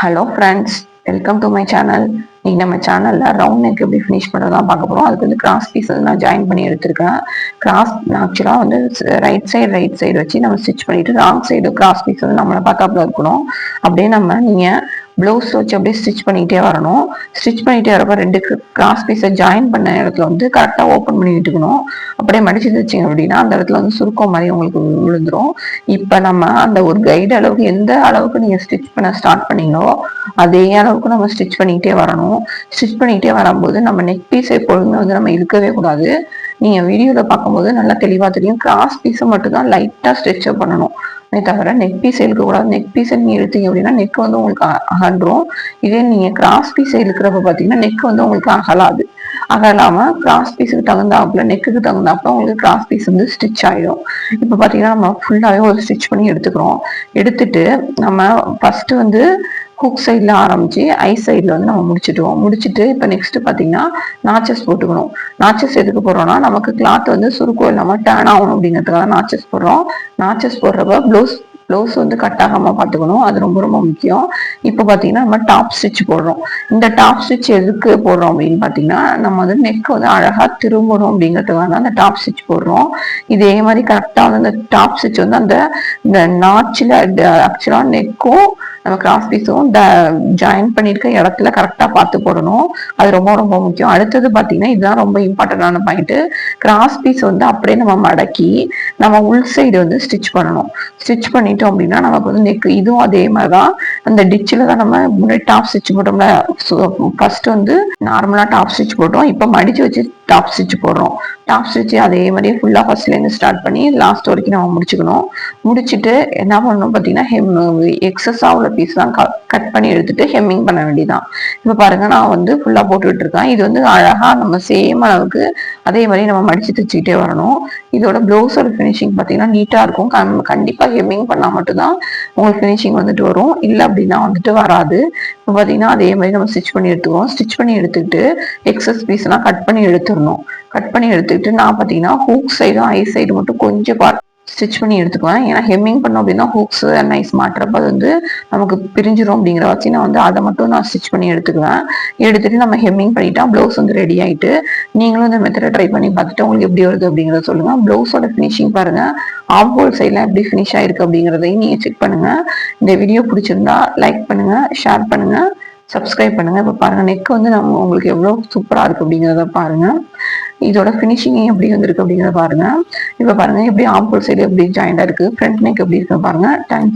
Hello friends, welcome to my channel. இன்னைக்கு நம்ம சேனலில் ரவுண்ட் நெக் எப்படி ஃபினிஷ் பண்ணுறதான் பார்க்க போகிறோம். அதுக்கு வந்து கிராஸ் பீஸ் வந்து நான் ஜாயின் பண்ணி எடுத்திருக்கேன். கிராஸ் ஆக்சுவலாக வந்து ரைட் சைடு வச்சு நம்ம ஸ்டிச் பண்ணிவிட்டு ராங் சைடு கிராஸ் பீஸ் வந்து நம்மளை பார்த்தாப்புல இருக்கணும். அப்படியே நீங்கள் ப்ளவுஸ் வச்சு அப்படியே ஸ்டிச் பண்ணிகிட்டே வரணும். ஸ்டிச் பண்ணிகிட்டே வரப்போ ரெண்டு கிராஸ் பீஸை ஜாயின் பண்ண இடத்துல வந்து கரெக்டாக ஓப்பன் பண்ணி விட்டுக்கணும். அப்படியே மடிச்சு வச்சிங்க அப்படின்னா அந்த இடத்துல வந்து சுருக்கம் மாதிரி உங்களுக்கு விழுந்துடும். இப்போ நம்ம அந்த ஒரு கைடு அளவுக்கு எந்த அளவுக்கு நீங்கள் ஸ்டிச் பண்ண ஸ்டார்ட் பண்ணீங்களோ அதே அளவுக்கு நம்ம ஸ்டிச் பண்ணிக்கிட்டே வரணும். ஸ்டிச் பண்ணிக்கிட்டே வரும்போது நம்ம நெக் பீஸ் எப்பொழுதுமே வந்து நம்ம இழுக்கவே கூடாது. நீங்கள் வீடியோவில் பார்க்கும்போது நல்லா தெளிவாக தெரியும். கிராஸ் பீஸை மட்டும் தான் லைட்டாக ஸ்ட்ரெச்சப் பண்ணணும் தவிர நெக் பீஸ் இழுக்கக்கூடாது. நெக் பீஸை நீங்கள் இழுத்தீங்க அப்படின்னா நெக் வந்து உங்களுக்கு அகன்றும். இதே நீங்கள் கிராஸ் பீஸை இழுக்கிறப்ப பார்த்தீங்கன்னா நெக் வந்து உங்களுக்கு அகலாது. அகலாமல் கிராஸ் பீஸுக்கு தகுந்தாப்புல நெக்குக்கு தகுந்தாப்புல உங்களுக்கு கிராஸ் பீஸ் வந்து ஸ்டிச் ஆகிடும். இப்போ பார்த்தீங்கன்னா நம்ம ஃபுல்லாகவே ஒரு ஸ்டிச் பண்ணி எடுத்துக்கிறோம். எடுத்துட்டு நம்ம ஃபஸ்ட்டு வந்து ஹுக் சைடில் ஆரம்பிச்சு ஐ சைடில் வந்து நம்ம முடிச்சுட்டு இப்போ நெக்ஸ்ட் பார்த்தீங்கன்னா நாச்சஸ் போட்டுக்கணும். நாச்சஸ் எதுக்கு போடுறோம்னா நமக்கு கிளாத் வந்து சுருக்கம் இல்லாமல் டேர்ன் ஆகணும் அப்படிங்கிறதுக்காக நாச்சஸ் போடுறோம். நாச்சஸ் போடுறப்ப ப்ளவுஸ் வந்து கட் ஆகாமல் பார்த்துக்கணும். அது ரொம்ப ரொம்ப முக்கியம். இப்போ பார்த்தீங்கன்னா நம்ம டாப் ஸ்டிச் போடுறோம். இந்த டாப் ஸ்டிச் எதுக்கு போடுறோம் அப்படின்னு பார்த்தீங்கன்னா நம்ம வந்து நெக் வந்து அழகாக திரும்பணும் அப்படிங்கிறதுக்காக அந்த டாப் ஸ்டிச் போடுறோம். இதே மாதிரி கரெக்டாக வந்து அந்த டாப் ஸ்டிச் வந்து இந்த நாச்சில் ஆக்சுவலாக நெக்கும் நம்ம கிராஸ் பீஸும் ஜாயின் பண்ணியிருக்க இடத்துல கரெக்டாக பார்த்து போடணும். அது ரொம்ப ரொம்ப முக்கியம். அடுத்தது பார்த்தீங்கன்னா இதுதான் ரொம்ப இம்பார்ட்டண்டான பாயிண்ட்டு. கிராஸ் பீஸ் வந்து அப்படியே நம்ம மடக்கி நம்ம உள் சைடு வந்து ஸ்டிச் பண்ணணும். ஸ்டிச் பண்ணிட்டோம் அப்படின்னா நமக்கு வந்து நெக் இதுவும் அதே மாதிரி தான். அந்த டிச்சில் தான் நம்ம முன்னாடி டாப் ஸ்டிச் போட்டோம்ல. ஃபர்ஸ்ட் வந்து நார்மலாக டாப் ஸ்டிச் போட்டோம். இப்போ மடிச்சு வச்சு டாப் ஸ்டிச் போடுறோம். டாப் ஸ்டிச் அதே மாதிரியே ஃபுல்லாக ஃபர்ஸ்ட்லேருந்து ஸ்டார்ட் பண்ணி லாஸ்ட் வரைக்கும் நம்ம முடிச்சுக்கணும். முடிச்சுட்டு என்ன பண்ணணும் பார்த்தீங்கன்னா எக்ஸஸாக உள்ள பீஸ் தான் கட் பண்ணி எடுத்துட்டு ஹெம்மிங் பண்ண வேண்டியதான். இப்போ பாருங்க நான் வந்து ஃபுல்லாக போட்டுக்கிட்டு இருக்கேன். இது வந்து அழகாக நம்ம சேம் அளவுக்கு அதே மாதிரி நம்ம மடிச்சு தைச்சிக்கிட்டே வரணும். இதோட ப்ளவுஸோட ஃபினிஷிங் பார்த்தீங்கன்னா நீட்டாக இருக்கும். கண்டிப்பாக ஹெம்மிங் பண்ணால் மட்டும்தான் உங்களுக்கு ஃபினிஷிங் வந்துட்டு வரும். இல்லை அப்படின்னா வந்துட்டு வராது. இப்போ பார்த்தீங்கன்னா அதே மாதிரி நம்ம ஸ்டிச் பண்ணி எடுத்துக்குவோம். ஸ்டிச் பண்ணி எடுத்துக்கிட்டு எக்ஸஸ் பீஸ்லாம் கட் பண்ணி எடுத்துடணும். கட் பண்ணி எடுத்துக்கிட்டு நான் பார்த்தீங்கன்னா ஹூக் சைடும் ஐ சைடு மட்டும் கொஞ்சம் ஸ்டிச் பண்ணி எடுத்துக்குவேன். ஏன்னா ஹெம்மிங் பண்ணோம் அப்படின்னா ஹூக்ஸ் நைஸ் மாட்டுறப்ப அது வந்து நமக்கு பிரிஞ்சிடும் அப்படிங்கிற வச்சு நான் வந்து அதை மட்டும் நான் ஸ்டிச் பண்ணி எடுத்துக்குவேன். எடுத்துட்டு நம்ம ஹெம்மிங் பண்ணிட்டா ப்ளவுஸ் வந்து ரெடி ஆகிட்டு. நீங்களும் இந்த மெத்தடை ட்ரை பண்ணி பார்த்துட்டு உங்களுக்கு எப்படி வருது அப்படிங்கிறத சொல்லுங்கள். ப்ளவுஸோட ஃபினிஷிங் பாருங்கள். ஆம் ஹோல் சைட்லாம் எப்படி ஃபினிஷ் ஆகிருக்கு அப்படிங்கிறதையும் நீங்கள் செக் பண்ணுங்கள். இந்த வீடியோ பிடிச்சிருந்தா லைக் பண்ணுங்கள், ஷேர் பண்ணுங்கள், சப்ஸ்கிரைப் பண்ணுங்கள். இப்போ பாருங்கள் நெக் வந்து நம்ம உங்களுக்கு எவ்வளோ சூப்பராக இருக்குது அப்படிங்கிறத பாருங்கள். இதோட ஃபினிஷிங் எப்படி வந்திருக்கு அப்படிங்கிறத பாருங்க. இப்போ பாருங்க எப்படி ஆம் ஹோல் சைடு எப்படி ஜாயிண்டா இருக்கு, ஃப்ரண்ட் நெக் எப்படி இருக்கு பாருங்க. தேங்க்யூ.